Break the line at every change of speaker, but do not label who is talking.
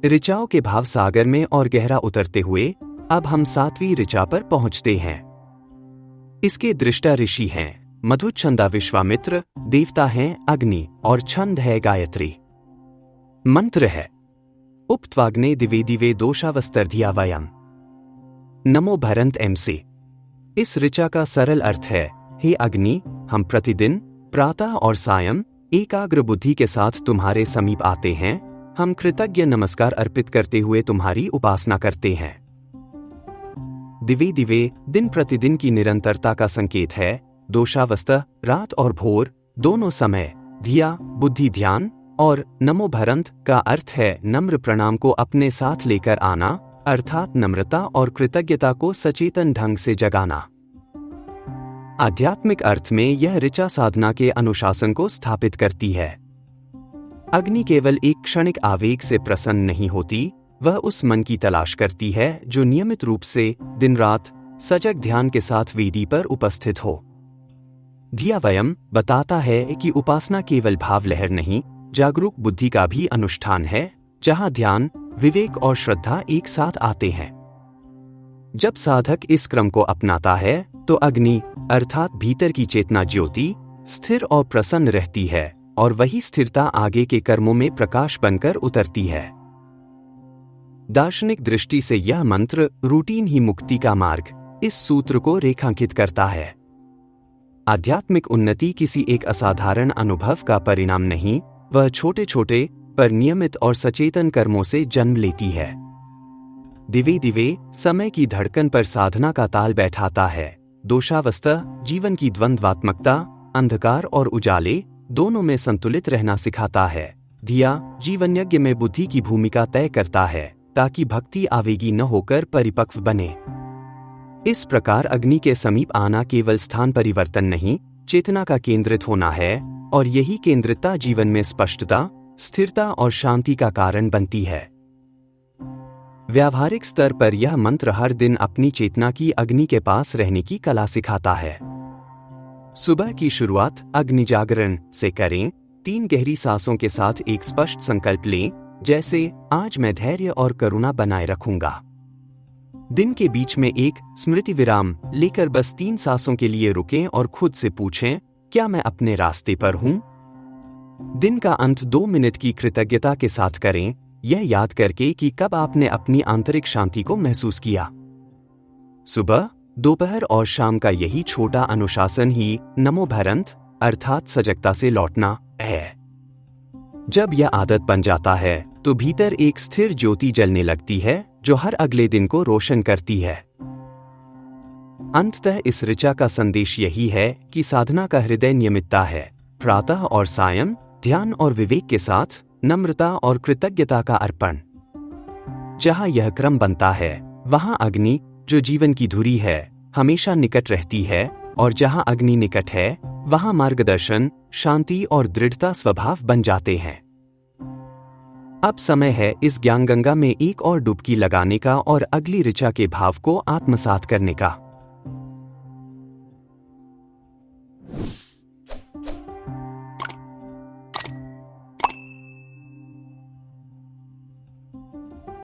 ऋचाओं के भाव सागर में और गहरा उतरते हुए अब हम 7वीं ऋचा पर पहुंचते हैं। इसके दृष्टा ऋषि हैं मधु, छंदा विश्वामित्र, देवता हैं अग्नि और छंद है गायत्री। मंत्र है उपत्वाग्ने दिवे दिवे दोषावस्तर्धिया वयम्। नमो भरंत एमसे। इस ऋचा का सरल अर्थ है, हे अग्नि, हम प्रतिदिन प्रातः और सायं एकाग्र बुद्धि के साथ तुम्हारे समीप आते हैं। हम कृतज्ञ नमस्कार अर्पित करते हुए तुम्हारी उपासना करते हैं। दिवे दिवे दिन प्रतिदिन की निरंतरता का संकेत है। दोषावस्था रात और भोर दोनों समय। धिया बुद्धि ध्यान और नमो भरंत का अर्थ है नम्र प्रणाम को अपने साथ लेकर आना, अर्थात नम्रता और कृतज्ञता को सचेतन ढंग से जगाना। आध्यात्मिक अर्थ में यह ऋचा साधना के अनुशासन को स्थापित करती है। अग्नि केवल एक क्षणिक आवेग से प्रसन्न नहीं होती, वह उस मन की तलाश करती है जो नियमित रूप से दिन रात सजग ध्यान के साथ वेदी पर उपस्थित हो। धिया वयम् बताता है कि उपासना केवल भाव लहर नहीं, जागरूक बुद्धि का भी अनुष्ठान है, जहां ध्यान, विवेक और श्रद्धा एक साथ आते हैं। जब साधक इस क्रम को अपनाता है तो अग्नि अर्थात भीतर की चेतना ज्योति स्थिर और प्रसन्न रहती है और वही स्थिरता आगे के कर्मों में प्रकाश बनकर उतरती है। दार्शनिक दृष्टि से यह मंत्र रूटीन ही मुक्ति का मार्ग इस सूत्र को रेखांकित करता है। आध्यात्मिक उन्नति किसी एक असाधारण अनुभव का परिणाम नहीं, वह छोटे छोटे पर नियमित और सचेतन कर्मों से जन्म लेती है। दिवे दिवे समय की धड़कन पर साधना का ताल बैठाता है। दोषावस्था जीवन की द्वंद्वात्मकता, अंधकार और उजाले दोनों में संतुलित रहना सिखाता है। धिया जीवन यज्ञ में बुद्धि की भूमिका तय करता है ताकि भक्ति आवेगी न होकर परिपक्व बने। इस प्रकार अग्नि के समीप आना केवल स्थान परिवर्तन नहीं, चेतना का केंद्रित होना है और यही केंद्रितता जीवन में स्पष्टता, स्थिरता और शांति का कारण बनती है। व्यावहारिक स्तर पर यह मंत्र हर दिन अपनी चेतना की अग्नि के पास रहने की कला सिखाता है। सुबह की शुरुआत अग्नि जागरण से करें। 3 गहरी सांसों के साथ एक स्पष्ट संकल्प लें, जैसे आज मैं धैर्य और करुणा बनाए रखूंगा। दिन के बीच में एक स्मृति विराम लेकर बस 3 सांसों के लिए रुकें और खुद से पूछें, क्या मैं अपने रास्ते पर हूं? दिन का अंत 2 मिनट की कृतज्ञता के साथ करें, यह याद करके कि कब आपने अपनी आंतरिक शांति को महसूस किया। सुबह, दोपहर और शाम का यही छोटा अनुशासन ही नमो भरंत अर्थात सजगता से लौटना है। जब यह आदत बन जाता है तो भीतर एक स्थिर ज्योति जलने लगती है जो हर अगले दिन को रोशन करती है। अंततः इस ऋचा का संदेश यही है कि साधना का हृदय नियमितता है। प्रातः और सायं ध्यान और विवेक के साथ नम्रता और कृतज्ञता का अर्पण। जहां यह क्रम बनता है वहां अग्नि जो जीवन की धुरी है हमेशा निकट रहती है और जहां अग्नि निकट है वहां मार्गदर्शन, शांति और दृढ़ता स्वभाव बन जाते हैं। अब समय है इस ज्ञान गंगा में एक और डुबकी लगाने का और अगली ऋचा के भाव को आत्मसात करने का।